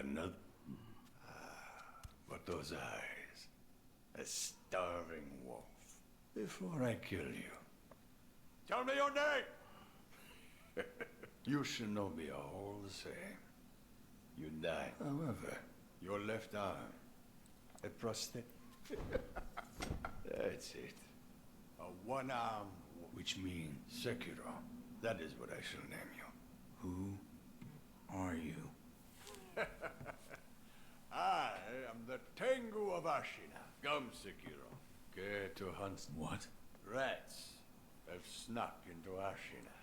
Another? But those eyes. A starving wolf. Before I kill you, tell me your name! You shinobi are all the same. You died. However, your left arm, a prosthetic. That's it. A one-arm, which means Sekiro. That is what I shall name you. Who are you? I am the Tengu of Ashina. Come, Sekiro. Care to hunt? What? Rats have snuck into Ashina,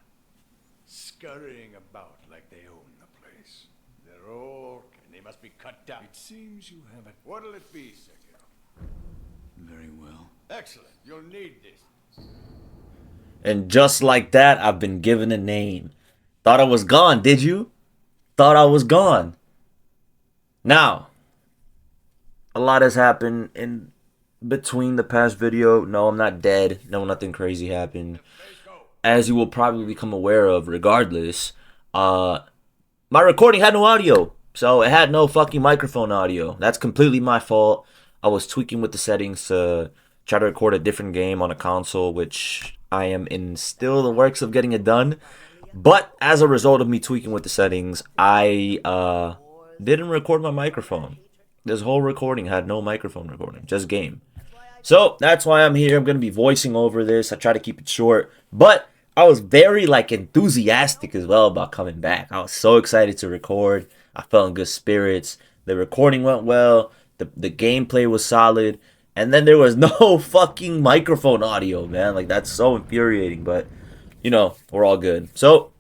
scurrying about like they own the place. They're all, and they must be cut down. It seems you have it. What'll it be, Sekiro? Very well. Excellent. You'll need this. And just like that, I've been given a name. Thought I was gone, did you? Thought I was gone. Now, a lot has happened in between the past video. No, I'm not dead. No, nothing crazy happened. As you will probably become aware of regardless, my recording had no audio. So it had no fucking microphone audio. That's completely my fault. I was tweaking with the settings to try to record a different game on a console, which I am in still the works of getting it done. But as a result of me tweaking with the settings, I didn't record my microphone. This whole recording had no microphone recording, just game. So that's why I'm here. I'm going to be voicing over this. I try to keep it short, but I was very enthusiastic as well about coming back. I was so excited to record. I felt in good spirits. The recording went well. The gameplay was solid. And then there was no fucking microphone audio, man. Like, that's so infuriating, but you know, we're all good. So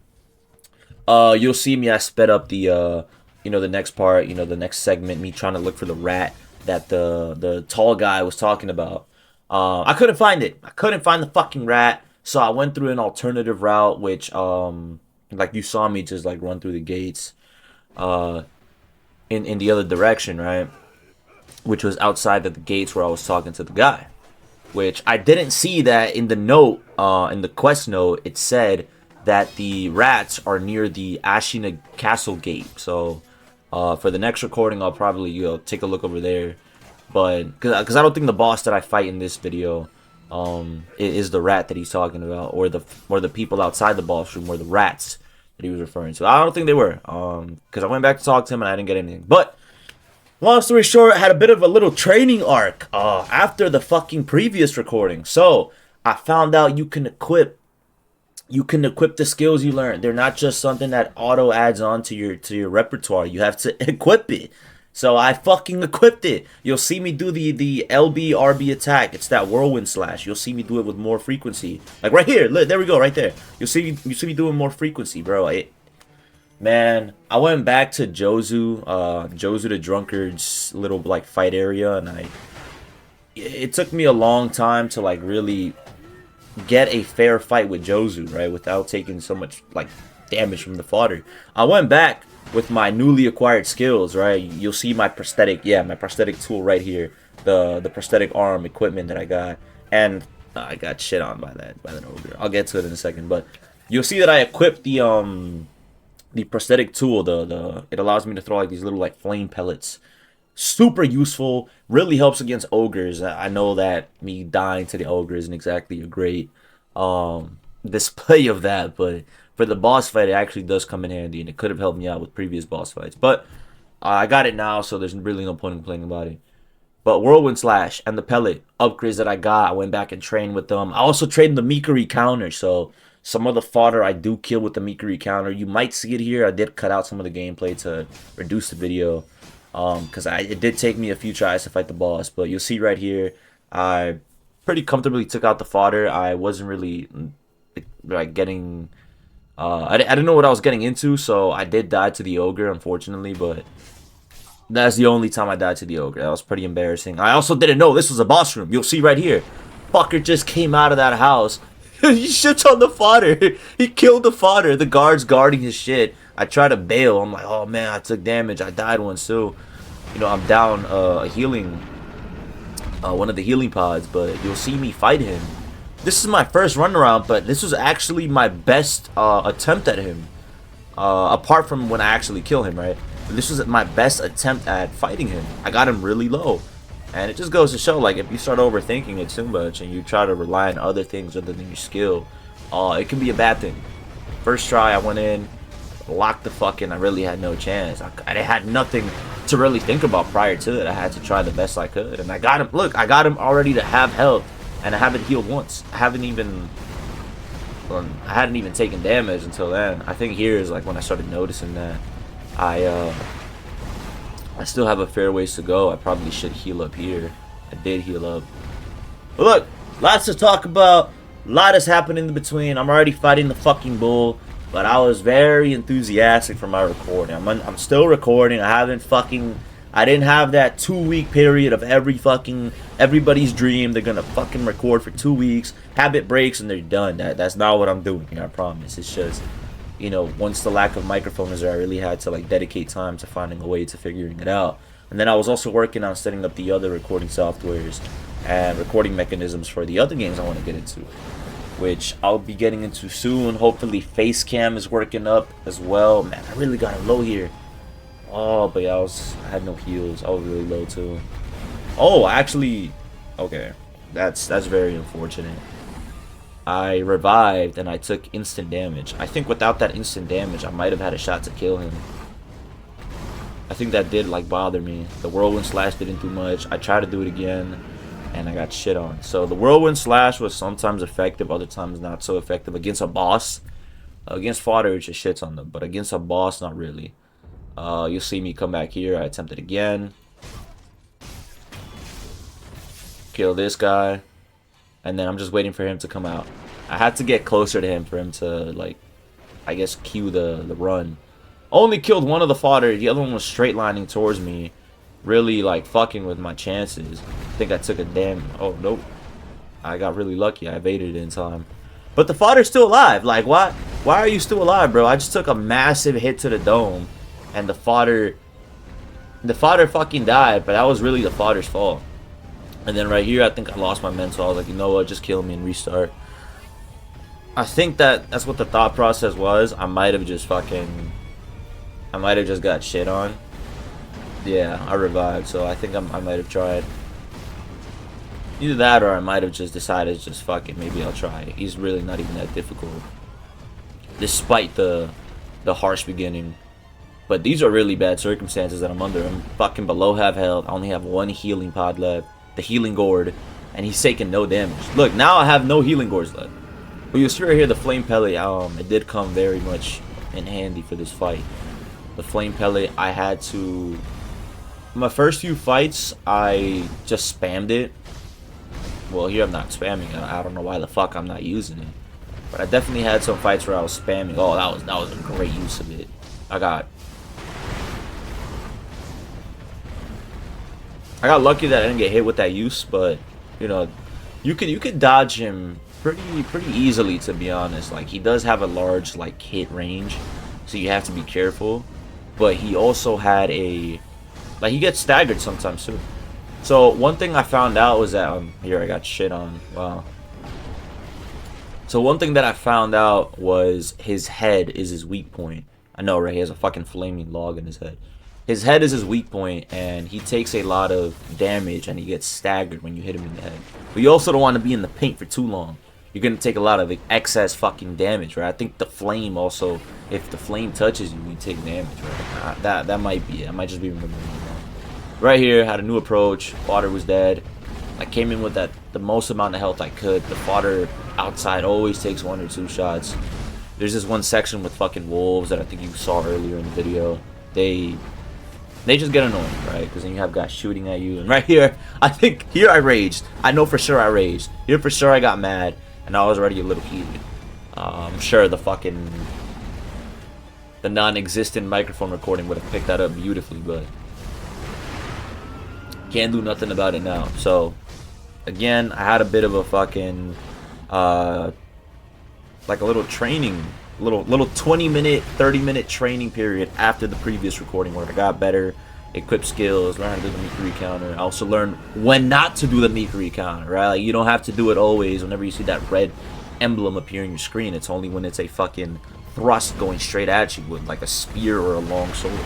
you'll see me, I sped up the the next part, the next segment, me trying to look for the rat that the tall guy was talking about. I couldn't find it. I couldn't find the fucking rat. So I went through an alternative route, which like you saw me just like run through the gates in the other direction, right? Which was outside of the gates where I was talking to the guy. Which I didn't see that in the note, in the quest note, it said that the rats are near the Ashina Castle gate. So for the next recording, I'll probably take a look over there. But because I don't think the boss that I fight in this video is the rat that he's talking about, or the people outside the boss room, or the rats that he was referring to. I don't think they were, because I went back to talk to him and I didn't get anything. But long story short, I had a bit of a little training arc after the fucking previous recording. So I found out you can equip the skills you learned. They're not just something that auto adds on to your repertoire. You have to equip it. So I fucking equipped it. You'll see me do the LB RB attack. It's that whirlwind slash. You'll see me do it with more frequency. Like right here. Look, there we go, right there. You see me doing more frequency, bro. Man, I went back to Jozu the drunkard's little like fight area, and it took me a long time to like really get a fair fight with Jozu, right, without taking so much like damage from the fodder. I went back with my newly acquired skills, right? You'll see my prosthetic tool right here, the prosthetic arm equipment that I got, and I got shit on by that ogre. I'll get to it in a second, but you'll see that I equipped the prosthetic tool. It allows me to throw like these little like flame pellets. Super useful, really helps against ogres. I know that me dying to the ogre isn't exactly a great display of that, but for the boss fight it actually does come in handy, and it could have helped me out with previous boss fights. But I got it now, so there's really no point in complaining about it. But whirlwind slash and the pellet upgrades that I got, I went back and trained with them. I also trained the Mikiri counter, so some of the fodder I do kill with the Mikiri counter. You might see it here. I did cut out some of the gameplay to reduce the video, because it did take me a few tries to fight the boss. But you'll see right here, I pretty comfortably took out the fodder. I wasn't really like getting... I didn't know what I was getting into, so I did die to the ogre, unfortunately, but that's the only time I died to the ogre. That was pretty embarrassing. I also didn't know this was a boss room. You'll see right here. Fucker just came out of that house. He shits on the fodder. He killed the fodder. The guard's guarding his shit. I try to bail. I'm like, oh man, I took damage. I died once too. I'm down a healing, one of the healing pods, but you'll see me fight him. This is my first run around, but this was actually my best attempt at him. apart from when I actually kill him, right? But this was my best attempt at fighting him. I got him really low. And it just goes to show, like, if you start overthinking it too much and you try to rely on other things other than your skill, it can be a bad thing. First try, I went in, locked the fucking, I really had no chance. I had nothing to really think about prior to it. I had to try the best I could. And I got him, look, I got him already to have health. And I haven't healed once. I hadn't even taken damage until then. I think here is like when I started noticing that I still have a fair ways to go. I probably should heal up here. I did heal up. But look, lots to talk about. A lot has happened in between. I'm already fighting the fucking bull. But I was very enthusiastic for my recording. I'm still recording. I didn't have that 2-week period of everybody's dream. They're gonna fucking record for 2 weeks. Habit breaks and they're done. That's not what I'm doing here, I promise. It's just, you know, once the lack of microphone was there, I really had to like dedicate time to finding a way to figuring it out. And then I was also working on setting up the other recording softwares and recording mechanisms for the other games I want to get into, which I'll be getting into soon. Hopefully face cam is working up as well. Man, I really got it low here. Oh, but yeah, I had no heals. I was really low too. Oh, actually, okay, that's very unfortunate. I revived and I took instant damage. I think without that instant damage, I might have had a shot to kill him. I think that did like bother me. The whirlwind slash didn't do much. I tried to do it again and I got shit on. So the whirlwind slash was sometimes effective, other times not so effective against a boss. Against fodder, it just shits on them, but against a boss, not really. You'll see me come back here. I attempt it again. Kill this guy. And then I'm just waiting for him to come out. I had to get closer to him for him to, like, I guess, cue the run. Only killed one of the fodder. The other one was straight lining towards me. Really, like, fucking with my chances. I think I took a damn... Oh, nope. I got really lucky. I evaded it in time. But the fodder's still alive. Like, why are you still alive, bro? I just took a massive hit to the dome. And the fodder fucking died. But that was really the fodder's fault. And then right here, I think I lost my mental. I was like, you know what? Just kill me and restart. I think that's what the thought process was. I might have just got shit on. Yeah, I revived. So I think I might have tried. Either that or I might have just decided just fuck it. Maybe I'll try it. He's really not even that difficult. Despite the harsh beginning. But these are really bad circumstances that I'm under. I'm fucking below half health. I only have one healing pod left. The healing gourd, and he's taking no damage. Look, now I have no healing gourds left. But you'll see right here the flame pellet. It did come very much in handy for this fight. The flame pellet, I had to. My first few fights, I just spammed it. Well, here I'm not spamming it. I don't know why the fuck I'm not using it. But I definitely had some fights where I was spamming. Oh, that was a great use of it. I got lucky that I didn't get hit with that use, but you know, you could dodge him pretty easily, to be honest. Like, he does have a large like hit range, so you have to be careful. But he also had he gets staggered sometimes too. So one thing I found out was that here I got shit on. Wow. So one thing that I found out was his head is his weak point. I know, right? He has a fucking flaming log in his head. His head is his weak point, and he takes a lot of damage, and he gets staggered when you hit him in the head. But you also don't want to be in the paint for too long. You're going to take a lot of excess fucking damage, right? I think the flame also, if the flame touches you, you take damage, right? That might be it. I might just be remembering it wrong. Right here, had a new approach. Fodder was dead. I came in with the most amount of health I could. The fodder outside always takes 1 or 2 shots. There's this one section with fucking wolves that I think you saw earlier in the video. They just get annoying, right? Because then you have guys shooting at you. And right here, I think, here I raged. I know for sure I raged. Here for sure I got mad. And I was already a little heated. I'm sure the non-existent microphone recording would have picked that up beautifully, but can't do nothing about it now. So, again, I had a bit of a fucking, like a little training, little 20-minute, 30-minute training period after the previous recording where I got better, equipped skills, learned how to do the Mikiri counter. I also learned when not to do the Mikiri counter, right? Like, you don't have to do it always whenever you see that red emblem appear on your screen. It's only when it's a fucking thrust going straight at you with like a spear or a long sword.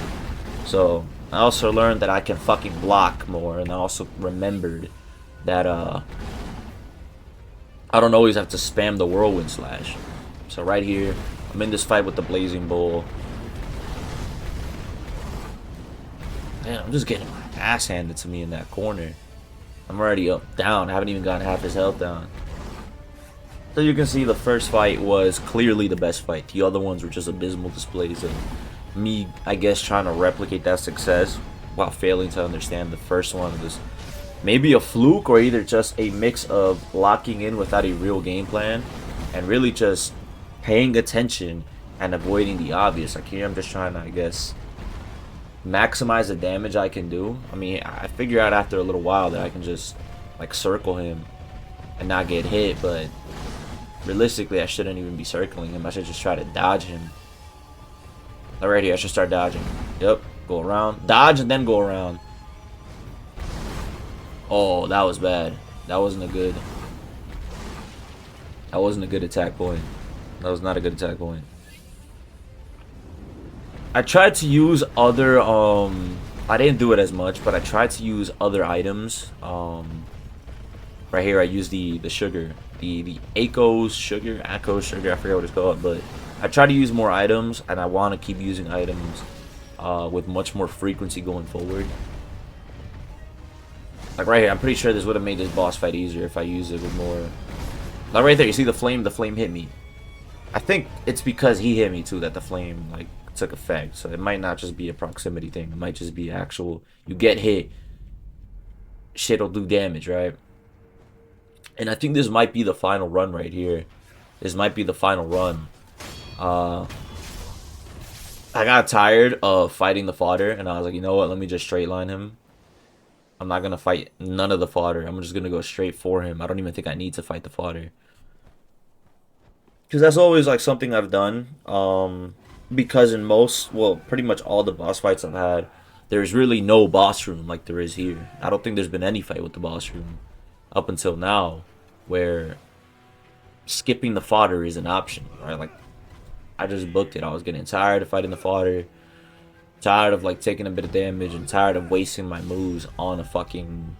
So I also learned that I can fucking block more, and I also remembered that I don't always have to spam the whirlwind slash. So right here, I'm in this fight with the blazing bull. Damn, I'm just getting my ass handed to me in that corner. I'm already down. I haven't even gotten half his health down. So you can see the first fight was clearly the best fight. The other ones were just abysmal displays of me, I guess, trying to replicate that success while failing to understand the first one was maybe a fluke or either just a mix of locking in without a real game plan and really just paying attention and avoiding the obvious. Like here I'm just trying to, I guess, maximize the damage I can do. I mean, I figure out after a little while that I can just like circle him and not get hit, but realistically I shouldn't even be circling him. I should just try to dodge him. Alright, here I should start dodging. Yep, go around, dodge and then go around. Oh, that was bad. That wasn't a good attack point. That was not a good attack point. I tried to use other I didn't do it as much, but I tried to use other items. Right here I used the sugar, the Akko's sugar, I forget what it's called, but I try to use more items, and I want to keep using items with much more frequency going forward. Like right here, I'm pretty sure this would have made this boss fight easier if I used it with more. Like right there, you see the flame hit me. I think it's because he hit me too that the flame like took effect. So it might not just be a proximity thing. It might just be actual, you get hit, shit'll do damage, right? And I think this might be the final run right here. This might be the final run. I got tired of fighting the fodder, and I was like, you know what, let me just straight line him. I'm not gonna fight none of the fodder. I'm just gonna go straight for him. I don't even think I need to fight the fodder, because that's always like something I've done. Because in most, well, pretty much all the boss fights I've had, there's really no boss room like there is here. I don't think there's been any fight with the boss room up until now where skipping the fodder is an option, right? Like, I just booked it. I was getting tired of fighting the fodder, tired of like taking a bit of damage, and tired of wasting my moves on a fucking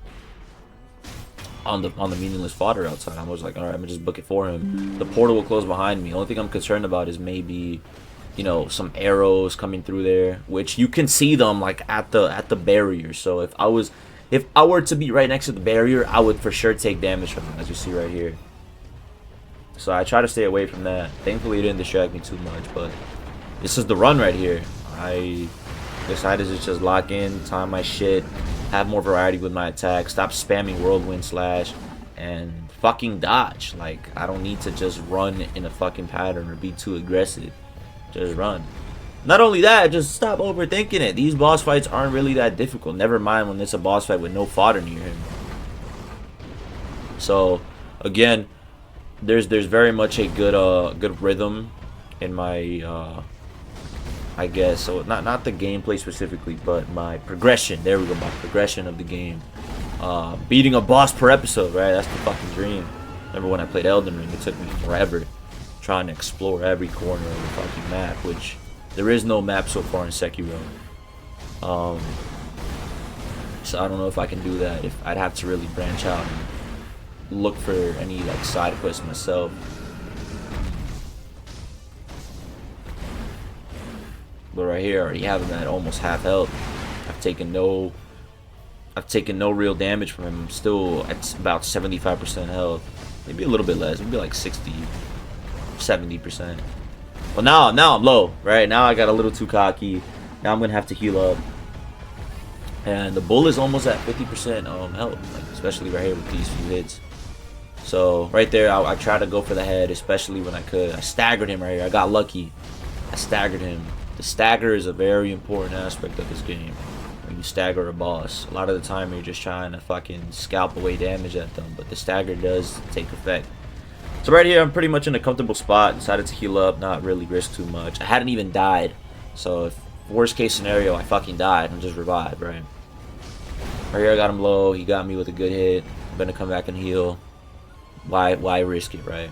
on the meaningless fodder outside. I was like, all right, I'm gonna just book it for him. The portal will close behind me. The only thing I'm concerned about is maybe, you know, some arrows coming through there, which you can see them like at the barrier. So if I were to be right next to the barrier, I would for sure take damage from them, as you see right here. So I try to stay away from that. Thankfully, it didn't distract me too much, but this is the run right here. I decided to just lock in, time my shit, have more variety with my attack, stop spamming whirlwind slash, and fucking dodge. Like, I don't need to just run in a fucking pattern or be too aggressive. Just run. Not only that, just stop overthinking it. These boss fights aren't really that difficult. Never mind when it's a boss fight with no fodder near him. So, again, there's very much a good rhythm in my I guess, so not the gameplay specifically, but my progression. There we go, my progression of the game. Beating a boss per episode, right? That's the fucking dream. Remember when I played Elden Ring, it took me forever trying to explore every corner of the fucking map, which there is no map so far in Sekiro. So I don't know if I can do that. If I'd have to really branch out and look for any like side quests myself. But right here, I already have him at almost half health. I've taken no real damage from him. I'm still at about 75% health. Maybe a little bit less. Maybe like 60, 70%. Well, now I'm low, right? Now I got a little too cocky. Now I'm gonna have to heal up. And the bull is almost at 50% health, like, especially right here with these few hits. So right there, I tried to go for the head, especially when I could. I staggered him right here. I got lucky. I staggered him. The stagger is a very important aspect of this game. When you stagger a boss, a lot of the time you're just trying to fucking scalp away damage at them, but the stagger does take effect. So right here, I'm pretty much in a comfortable spot. Decided to heal up, not really risk too much. I hadn't even died, so if worst case scenario, I fucking died and just revived, right? Right here, I got him low. He got me with a good hit. I'm gonna come back and heal. Why risk it, right?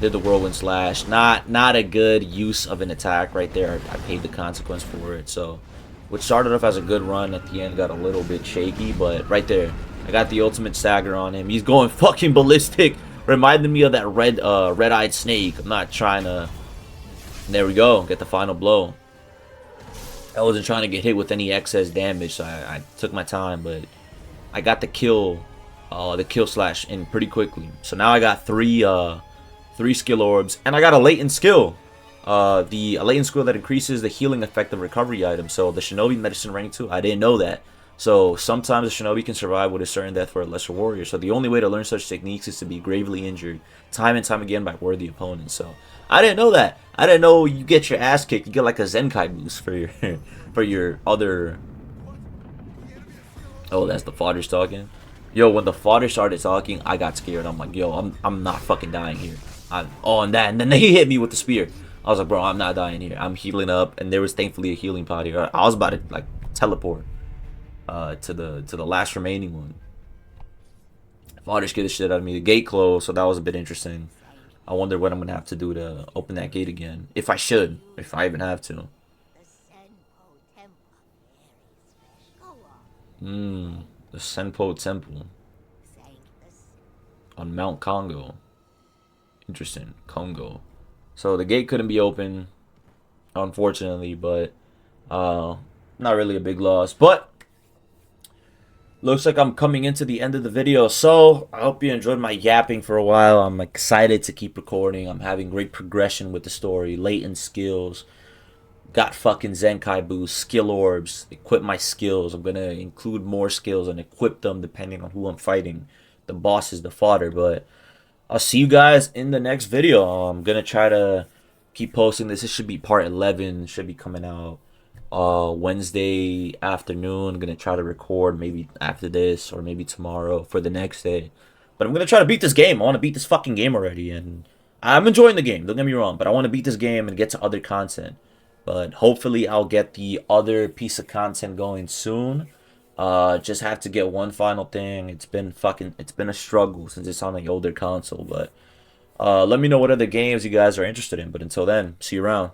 Did the whirlwind slash. Not a good use of an attack right there. I paid the consequence for it. So, which started off as a good run, at the end got a little bit shaky, but right there, I got the ultimate stagger on him. He's going fucking ballistic. Reminded me of that red-eyed snake. I'm not trying to. There we go. Get the final blow. I wasn't trying to get hit with any excess damage, so I took my time, but I got the kill slash in pretty quickly. So now I got three skill orbs, and I got a latent skill. A latent skill that increases the healing effect of recovery items. So the Shinobi Medicine rank 2, I didn't know that. So sometimes a Shinobi can survive with a certain death for a lesser warrior. So the only way to learn such techniques is to be gravely injured time and time again by worthy opponents. So I didn't know that. I didn't know you get your ass kicked. You get like a Zenkai boost for your for your other. Oh, that's the fodder's talking. Yo, when the fodder started talking, I got scared. I'm like, yo, I'm not fucking dying here. And then he hit me with the spear. I was like, bro, I'm not dying here. I'm healing up, and there was thankfully a healing pot here. I was about to like teleport to the last remaining one. Fodder scared the shit out of me. The gate closed, so that was a bit interesting. I wonder what I'm gonna have to do to open that gate again, if I even have to. The Senpo Temple on Mount Congo. Interesting, Congo. So the gate couldn't be open, unfortunately, but not really a big loss. But looks like I'm coming into the end of the video, so I hope you enjoyed my yapping for a while. I'm excited to keep recording. I'm having great progression with the story, latent skills. Got fucking Zenkai boost, skill orbs, equip my skills. I'm gonna include more skills and equip them depending on who I'm fighting. The boss is the fodder, but I'll see you guys in the next video. I'm gonna try to keep posting this. This should be part 11. Should be coming out Wednesday afternoon. I'm gonna try to record maybe after this or maybe tomorrow for the next day. But I'm gonna try to beat this game. I want to beat this fucking game already, and I'm enjoying the game. Don't get me wrong, but I want to beat this game and get to other content. But hopefully I'll get the other piece of content going soon. Just have to get one final thing. It's been a struggle since it's on the older console. But let me know what other games you guys are interested in. But until then, see you around.